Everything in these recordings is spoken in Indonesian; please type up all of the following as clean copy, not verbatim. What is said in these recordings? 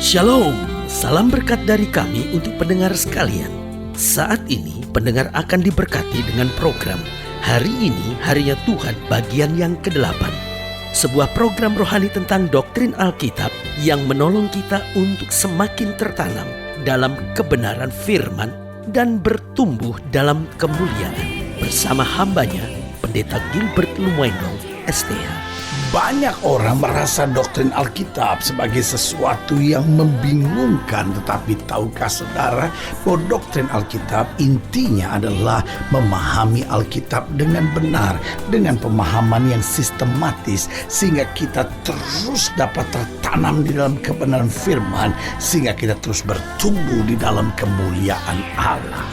Shalom, salam berkat dari kami untuk pendengar sekalian. Saat ini pendengar akan diberkati dengan program Hari Ini Harinya Tuhan bagian yang ke-8. Sebuah program rohani tentang doktrin Alkitab yang menolong kita untuk semakin tertanam dalam kebenaran firman dan bertumbuh dalam kemuliaan. Bersama hambanya, Pendeta Gilbert Lumwendong, STH. Banyak orang merasa doktrin Alkitab sebagai sesuatu yang membingungkan. Tetapi tahukah saudara bahwa doktrin Alkitab intinya adalah memahami Alkitab dengan benar, dengan pemahaman yang sistematis, sehingga kita terus dapat tertanam di dalam kebenaran firman, sehingga kita terus bertumbuh di dalam kemuliaan Allah.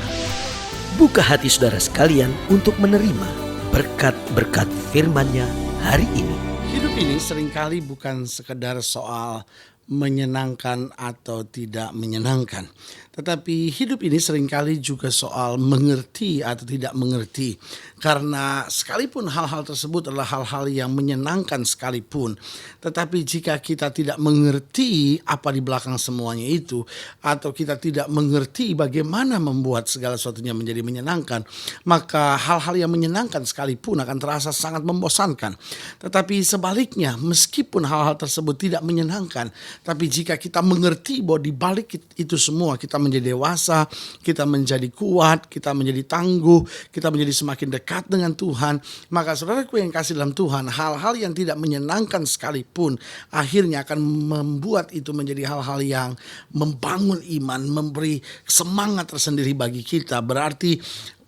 Buka hati saudara sekalian untuk menerima berkat-berkat firman-Nya hari ini. Hidup ini seringkali bukan sekedar soal menyenangkan atau tidak menyenangkan. Tetapi hidup ini seringkali juga soal mengerti atau tidak mengerti. Karena sekalipun hal-hal tersebut adalah hal-hal yang menyenangkan sekalipun, tetapi jika kita tidak mengerti apa di belakang semuanya itu, atau kita tidak mengerti bagaimana membuat segala sesuatunya menjadi menyenangkan, maka hal-hal yang menyenangkan sekalipun akan terasa sangat membosankan. Tetapi sebaliknya, meskipun hal-hal tersebut tidak menyenangkan, tapi jika kita mengerti bahwa di balik itu semua kita menjadi dewasa, kita menjadi kuat, kita menjadi tangguh, kita menjadi semakin dekat dengan Tuhan, maka saudaraku yang kasih dalam Tuhan, hal-hal yang tidak menyenangkan sekalipun akhirnya akan membuat itu menjadi hal-hal yang membangun iman, memberi semangat tersendiri bagi kita. Berarti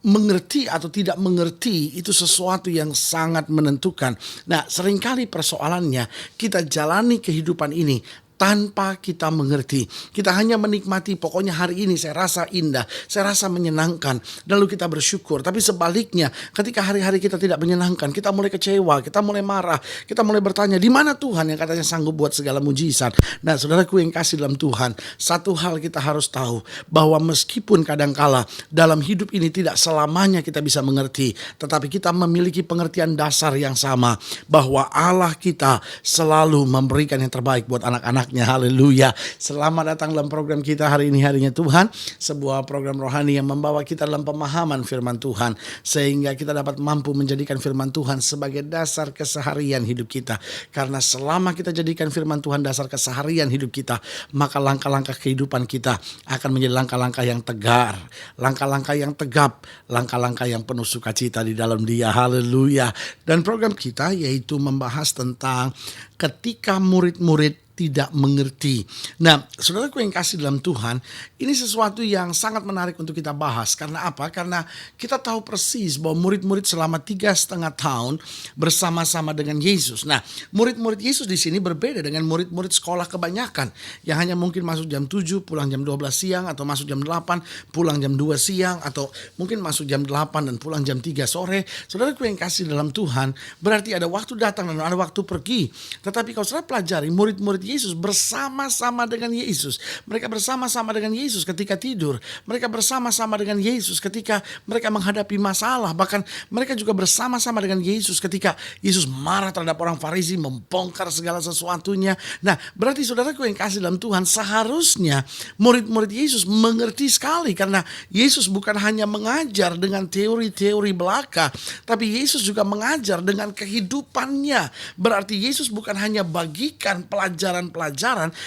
mengerti atau tidak mengerti itu sesuatu yang sangat menentukan. Nah, seringkali persoalannya kita jalani kehidupan ini tanpa kita mengerti. Kita hanya menikmati, pokoknya hari ini saya rasa indah, saya rasa menyenangkan, lalu kita bersyukur. Tapi sebaliknya, ketika hari-hari kita tidak menyenangkan, kita mulai kecewa, kita mulai marah, kita mulai bertanya, di mana Tuhan yang katanya sanggup buat segala mujizat? Nah, saudaraku yang kasih dalam Tuhan, satu hal kita harus tahu, bahwa meskipun kadangkala dalam hidup ini tidak selamanya kita bisa mengerti, tetapi kita memiliki pengertian dasar yang sama, bahwa Allah kita selalu memberikan yang terbaik buat anak-anak. Haleluya. Selamat datang dalam program kita Hari Ini Harinya Tuhan, sebuah program rohani yang membawa kita dalam pemahaman firman Tuhan, sehingga kita dapat mampu menjadikan firman Tuhan sebagai dasar keseharian hidup kita. Karena selama kita jadikan firman Tuhan dasar keseharian hidup kita, maka langkah-langkah kehidupan kita akan menjadi langkah-langkah yang tegar, langkah-langkah yang tegap, langkah-langkah yang penuh sukacita di dalam Dia. Haleluya. Dan program kita yaitu membahas tentang ketika murid-murid tidak mengerti. Nah, saudaraku yang kasih dalam Tuhan, ini sesuatu yang sangat menarik untuk kita bahas. Karena apa? Karena kita tahu persis bahwa murid-murid selama 3,5 tahun bersama-sama dengan Yesus. Nah, murid-murid Yesus di sini berbeda dengan murid-murid sekolah kebanyakan yang hanya mungkin masuk jam 7, pulang jam 12 siang, atau masuk jam 8, pulang jam 2 siang, atau mungkin masuk jam 8 dan pulang jam 3 sore. Saudaraku yang kasih dalam Tuhan, berarti ada waktu datang dan ada waktu pergi. Tetapi kalau saudara pelajari, murid-murid Yesus bersama-sama dengan Yesus. Mereka bersama-sama dengan Yesus ketika tidur. Mereka bersama-sama dengan Yesus ketika mereka menghadapi masalah. Bahkan mereka juga bersama-sama dengan Yesus ketika Yesus marah terhadap orang Farisi, membongkar segala sesuatunya. Nah, berarti saudaraku yang kasih dalam Tuhan, seharusnya murid-murid Yesus mengerti sekali. Karena Yesus bukan hanya mengajar dengan teori-teori belaka, tapi Yesus juga mengajar dengan kehidupannya. Berarti Yesus bukan hanya bagikan pelajaran,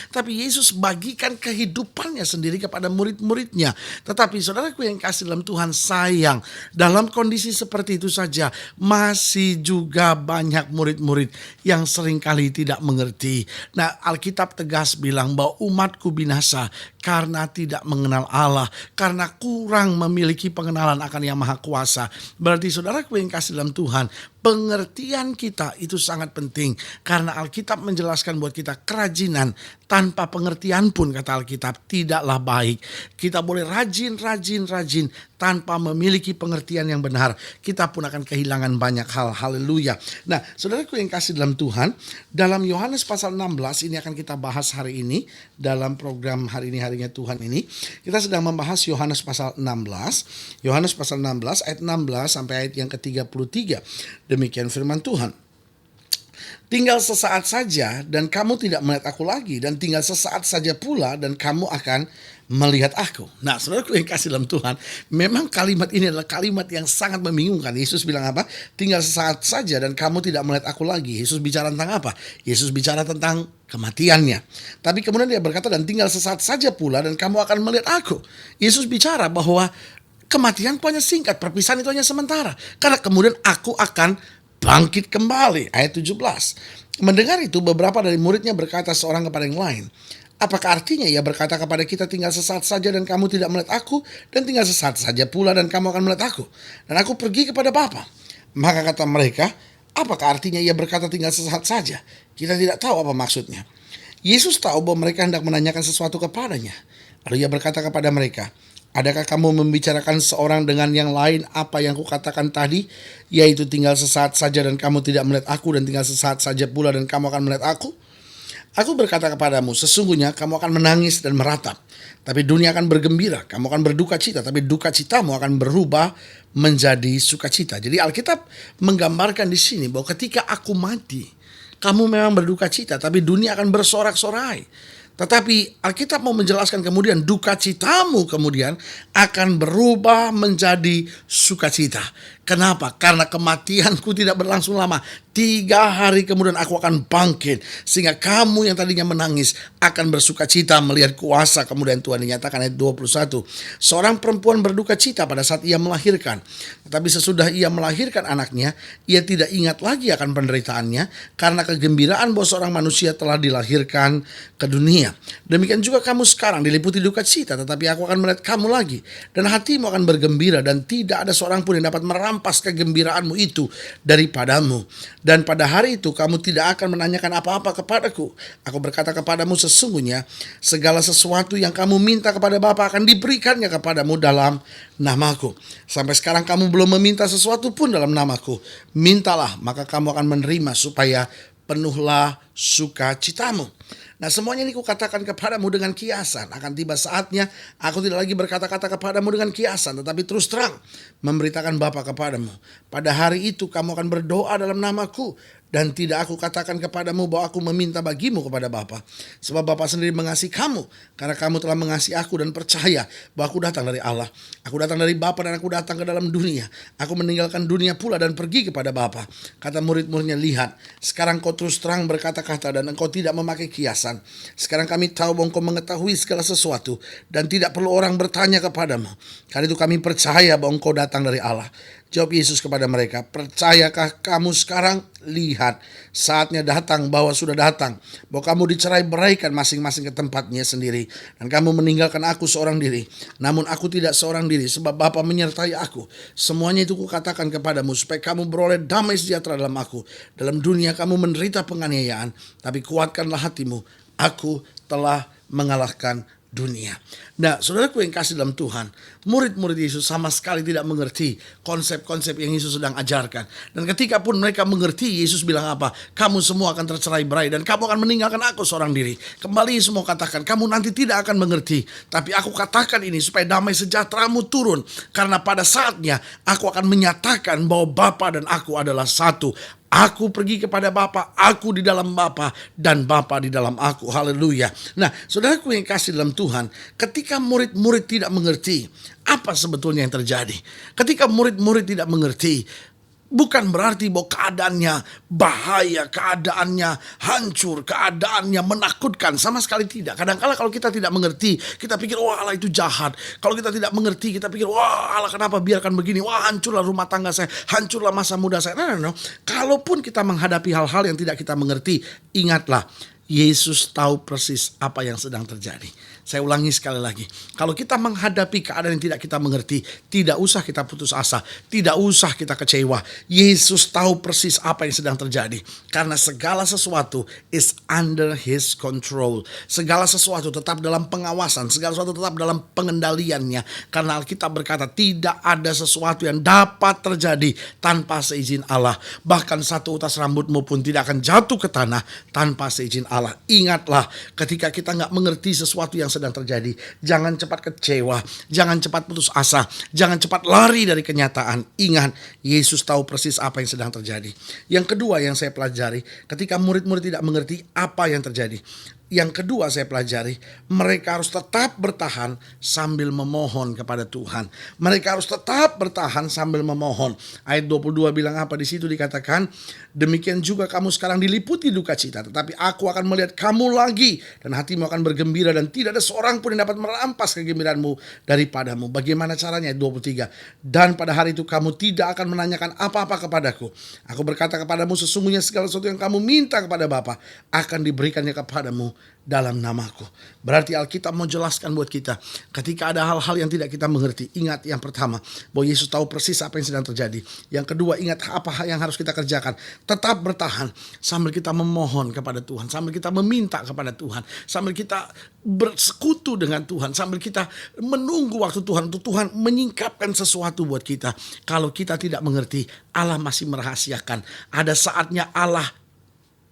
tapi Yesus bagikan kehidupannya sendiri kepada murid-muridnya. Tetapi saudaraku yang kasih dalam Tuhan, sayang, dalam kondisi seperti itu saja masih juga banyak murid-murid yang seringkali tidak mengerti. Nah, Alkitab tegas bilang bahwa umatku binasa karena tidak mengenal Allah, karena kurang memiliki pengenalan akan Yang Maha Kuasa. Berarti saudaraku yang kasih dalam Tuhan, pengertian kita itu sangat penting. Karena Alkitab menjelaskan buat kita, kerajinan tanpa pengertian pun, kata Alkitab, tidaklah baik. Kita boleh rajin tanpa memiliki pengertian yang benar, kita pun akan kehilangan banyak hal. Haleluya. Nah, saudaraku yang kasih dalam Tuhan, dalam Yohanes pasal 16 ini akan kita bahas hari ini dalam program Hari Ini Harinya Tuhan ini. Kita sedang membahas Yohanes pasal 16. Yohanes pasal 16 ayat 16 sampai ayat yang ke-33. Demikian firman Tuhan. Tinggal sesaat saja dan kamu tidak melihat aku lagi, dan tinggal sesaat saja pula dan kamu akan melihat aku. Nah, saudaraku yang kasih dalam Tuhan, memang kalimat ini adalah kalimat yang sangat membingungkan. Yesus bilang apa? Tinggal sesaat saja dan kamu tidak melihat aku lagi. Yesus bicara tentang apa? Yesus bicara tentang kematiannya. Tapi kemudian dia berkata, dan tinggal sesaat saja pula dan kamu akan melihat aku. Yesus bicara bahwa kematian itu hanya singkat, perpisahan itu hanya sementara. Karena kemudian aku akan bangkit kembali. Ayat 17. Mendengar itu beberapa dari muridnya berkata seorang kepada yang lain, apakah artinya ia berkata kepada kita tinggal sesaat saja dan kamu tidak melihat aku, dan tinggal sesaat saja pula dan kamu akan melihat aku, dan aku pergi kepada Bapa? Maka kata mereka, apakah artinya ia berkata tinggal sesaat saja? Kita tidak tahu apa maksudnya. Yesus tahu bahwa mereka hendak menanyakan sesuatu kepadanya. Lalu ia berkata kepada mereka, adakah kamu membicarakan seorang dengan yang lain apa yang kukatakan tadi, yaitu tinggal sesaat saja dan kamu tidak melihat aku, dan tinggal sesaat saja pula dan kamu akan melihat aku? Aku berkata kepadamu, sesungguhnya kamu akan menangis dan meratap, tapi dunia akan bergembira. Kamu akan berduka cita, tapi duka citamu akan berubah menjadi sukacita. Jadi Alkitab menggambarkan di sini bahwa ketika aku mati, kamu memang berduka cita, tapi dunia akan bersorak-sorai. Tetapi Alkitab mau menjelaskan kemudian duka citamu kemudian akan berubah menjadi sukacita. Kenapa? Karena kematianku tidak berlangsung lama. 3 hari kemudian aku akan bangkit. Sehingga kamu yang tadinya menangis akan bersuka cita melihat kuasa kemudian Tuhan dinyatakan. Ayat 21. Seorang perempuan berduka cita pada saat ia melahirkan. Tetapi sesudah ia melahirkan anaknya, ia tidak ingat lagi akan penderitaannya, karena kegembiraan bahwa seorang manusia telah dilahirkan ke dunia. Demikian juga kamu sekarang diliputi duka cita, tetapi aku akan melihat kamu lagi, dan hatimu akan bergembira, dan tidak ada seorang pun yang dapat merampas kegembiraanmu itu daripadamu. Dan pada hari itu kamu tidak akan menanyakan apa-apa kepadaku. Aku berkata kepadamu, sesungguhnya segala sesuatu yang kamu minta kepada Bapa akan diberikannya kepadamu dalam namaku. Sampai sekarang kamu belum meminta sesuatu pun dalam namaku. Mintalah, maka kamu akan menerima, supaya penuhlah sukacitamu. Nah, semuanya ini kukatakan kepadamu dengan kiasan. Akan tiba saatnya aku tidak lagi berkata-kata kepadamu dengan kiasan, tetapi terus terang memberitakan Bapa kepadamu. Pada hari itu kamu akan berdoa dalam namaku, dan tidak aku katakan kepadamu bahwa aku meminta bagimu kepada Bapa. Sebab Bapa sendiri mengasihi kamu, karena kamu telah mengasihi aku dan percaya bahwa aku datang dari Allah. Aku datang dari Bapa dan aku datang ke dalam dunia. Aku meninggalkan dunia pula dan pergi kepada Bapa. Kata murid-muridnya, lihat, sekarang kau terus terang berkata-kata dan engkau tidak memakai kiasan. Sekarang kami tahu bahwa engkau mengetahui segala sesuatu dan tidak perlu orang bertanya kepadamu. Karena itu kami percaya bahwa engkau datang dari Allah. Jawab Yesus kepada mereka, percayakah kamu sekarang? Lihat, saatnya datang, bahwa sudah datang, bahwa kamu dicerai-beraikan masing-masing ke tempatnya sendiri, dan kamu meninggalkan aku seorang diri. Namun aku tidak seorang diri, sebab Bapa menyertai aku. Semuanya itu kukatakan kepadamu, supaya kamu beroleh damai sejahtera dalam aku. Dalam dunia kamu menderita penganiayaan, tapi kuatkanlah hatimu, aku telah mengalahkan dunia. Nah, saudaraku yang kasih dalam Tuhan, murid-murid Yesus sama sekali tidak mengerti konsep-konsep yang Yesus sedang ajarkan. Dan ketika pun mereka mengerti, Yesus bilang apa? Kamu semua akan tercerai-berai dan kamu akan meninggalkan aku seorang diri. Kembali semua katakan, kamu nanti tidak akan mengerti. Tapi aku katakan ini supaya damai sejahteramu turun. Karena pada saatnya aku akan menyatakan bahwa Bapa dan aku adalah satu. Aku pergi kepada Bapa, aku di dalam Bapa, dan Bapa di dalam aku. Haleluya. Nah, saudaraku yang kasih dalam Tuhan, ketika murid-murid tidak mengerti apa sebetulnya yang terjadi, ketika murid-murid tidak mengerti, bukan berarti bahwa keadaannya bahaya, keadaannya hancur, keadaannya menakutkan. Sama sekali tidak. Kadang-kala kalau kita tidak mengerti, kita pikir, wah Allah itu jahat. Kalau kita tidak mengerti, kita pikir, wah Allah kenapa biarkan begini. Wah hancurlah rumah tangga saya, hancurlah masa muda saya. No. Kalaupun kita menghadapi hal-hal yang tidak kita mengerti, ingatlah, Yesus tahu persis apa yang sedang terjadi. Saya ulangi sekali lagi. Kalau kita menghadapi keadaan yang tidak kita mengerti, tidak usah kita putus asa. Tidak usah kita kecewa. Yesus tahu persis apa yang sedang terjadi. Karena segala sesuatu is under His control. Segala sesuatu tetap dalam pengawasan. Segala sesuatu tetap dalam pengendaliannya. Karena Alkitab berkata tidak ada sesuatu yang dapat terjadi tanpa seizin Allah. Bahkan satu utas rambutmu pun tidak akan jatuh ke tanah tanpa seizin Allah. Allah. Ingatlah ketika kita nggak mengerti sesuatu yang sedang terjadi, jangan cepat kecewa, jangan cepat putus asa, jangan cepat lari dari kenyataan. Ingat, Yesus tahu persis apa yang sedang terjadi. Yang kedua yang saya pelajari, ketika murid-murid tidak mengerti apa yang terjadi. Yang kedua saya pelajari, mereka harus tetap bertahan sambil memohon kepada Tuhan. Mereka harus tetap bertahan sambil memohon. Ayat 22 bilang apa di situ, dikatakan, demikian juga kamu sekarang diliputi duka cita, tetapi aku akan melihat kamu lagi dan hatimu akan bergembira dan tidak ada seorang pun yang dapat merampas kegembiraanmu daripadamu. Bagaimana caranya? Ayat 23, dan pada hari itu kamu tidak akan menanyakan apa-apa kepadaku. Aku berkata kepadamu, sesungguhnya segala sesuatu yang kamu minta kepada Bapa akan diberikannya kepadamu dalam namaku. Berarti Alkitab mau jelaskan buat kita, ketika ada hal-hal yang tidak kita mengerti, ingat yang pertama, bahwa Yesus tahu persis apa yang sedang terjadi. Yang kedua, ingat apa yang harus kita kerjakan. Tetap bertahan sambil kita memohon kepada Tuhan, sambil kita meminta kepada Tuhan, sambil kita bersekutu dengan Tuhan, sambil kita menunggu waktu Tuhan untuk Tuhan menyingkapkan sesuatu buat kita. Kalau kita tidak mengerti, Allah masih merahasiakan. Ada saatnya Allah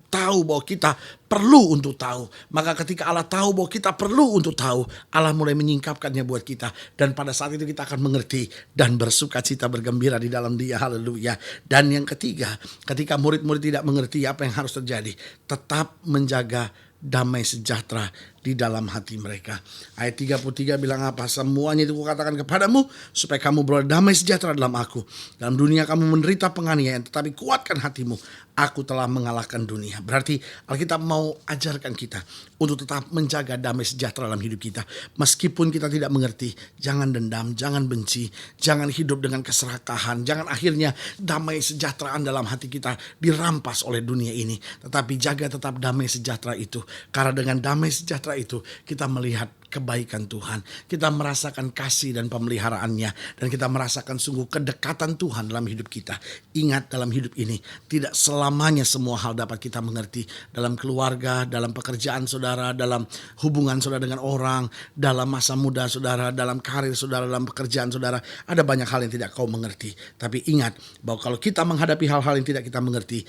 tahu bahwa kita perlu untuk tahu. Maka ketika Allah tahu bahwa kita perlu untuk tahu, Allah mulai menyingkapkannya buat kita. Dan pada saat itu kita akan mengerti dan bersuka cita bergembira di dalam Dia. Haleluya. Dan yang ketiga, ketika murid-murid tidak mengerti apa yang harus terjadi, tetap menjaga damai sejahtera di dalam hati mereka. Ayat 33 bilang apa? Semuanya itu kukatakan kepadamu supaya kamu beroleh damai sejahtera dalam aku. Dalam dunia kamu menderita penganiayaan, tetapi kuatkan hatimu. Aku telah mengalahkan dunia. Berarti Alkitab mau ajarkan kita untuk tetap menjaga damai sejahtera dalam hidup kita. Meskipun kita tidak mengerti, jangan dendam, jangan benci, jangan hidup dengan keserakahan. Jangan akhirnya damai sejahteraan dalam hati kita dirampas oleh dunia ini. Tetapi jaga tetap damai sejahtera itu. Karena dengan damai sejahtera itu kita melihat kebaikan Tuhan, kita merasakan kasih dan pemeliharaannya, dan kita merasakan sungguh kedekatan Tuhan dalam hidup kita. Ingat, dalam hidup ini tidak selamanya semua hal dapat kita mengerti. Dalam keluarga, dalam pekerjaan saudara, dalam hubungan saudara dengan orang, dalam masa muda saudara, dalam karir saudara, dalam pekerjaan saudara, ada banyak hal yang tidak kau mengerti. Tapi ingat bahwa kalau kita menghadapi hal-hal yang tidak kita mengerti,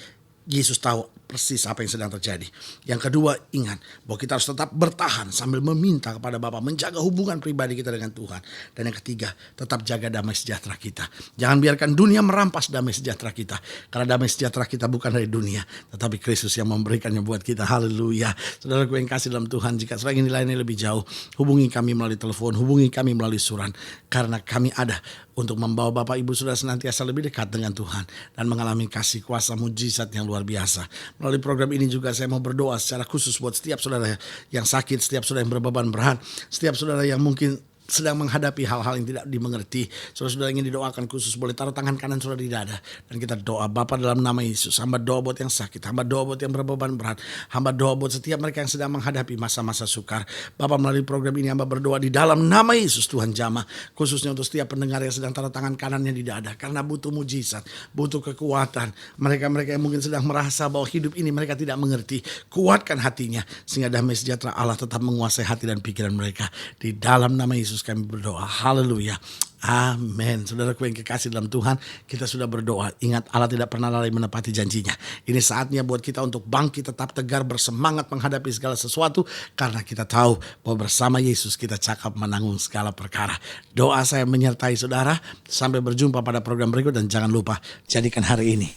Yesus tahu persis apa yang sedang terjadi. Yang kedua, ingat bahwa kita harus tetap bertahan sambil meminta kepada Bapa, menjaga hubungan pribadi kita dengan Tuhan. Dan yang ketiga, tetap jaga damai sejahtera kita. Jangan biarkan dunia merampas damai sejahtera kita. Karena damai sejahtera kita bukan dari dunia, tetapi Kristus yang memberikannya buat kita. Haleluya. Saudaraku yang kasih dalam Tuhan, jika saudara ingin dilayani lebih jauh, hubungi kami melalui telepon, hubungi kami melalui surat. Karena kami ada untuk membawa Bapak Ibu Saudara senantiasa lebih dekat dengan Tuhan dan mengalami kasih kuasa mujizat yang luar biasa. Melalui program ini juga saya mau berdoa secara khusus buat setiap saudara yang sakit, setiap saudara yang berbeban berat, setiap saudara yang mungkin sedang menghadapi hal-hal yang tidak dimengerti. Saudara-saudara ingin didoakan khusus, boleh taruh tangan kanan saudara di dada. Dan kita doa, Bapa dalam nama Yesus, hamba doa buat yang sakit, hamba doa buat yang berbeban berat, hamba doa buat setiap mereka yang sedang menghadapi masa-masa sukar. Bapa, melalui program ini hamba berdoa di dalam nama Yesus Tuhan jamah, khususnya untuk setiap pendengar yang sedang taruh tangan kanannya di dada. Karena butuh mujizat, butuh kekuatan. Mereka-mereka yang mungkin sedang merasa bahwa hidup ini mereka tidak mengerti, kuatkan hatinya sehingga damai sejahtera Allah tetap menguasai hati dan pikiran mereka. Di dalam nama Yesus kami berdoa. Haleluya. Amin. Saudaraku yang kekasih dalam Tuhan, kita sudah berdoa. Ingat, Allah tidak pernah lalai menepati janjinya. Ini saatnya buat kita untuk bangkit, tetap tegar, bersemangat menghadapi segala sesuatu. Karena kita tahu bahwa bersama Yesus kita cakap menanggung segala perkara. Doa saya menyertai saudara. Sampai berjumpa pada program berikut. Dan jangan lupa, jadikan hari ini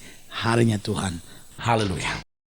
harinya Tuhan. Haleluya.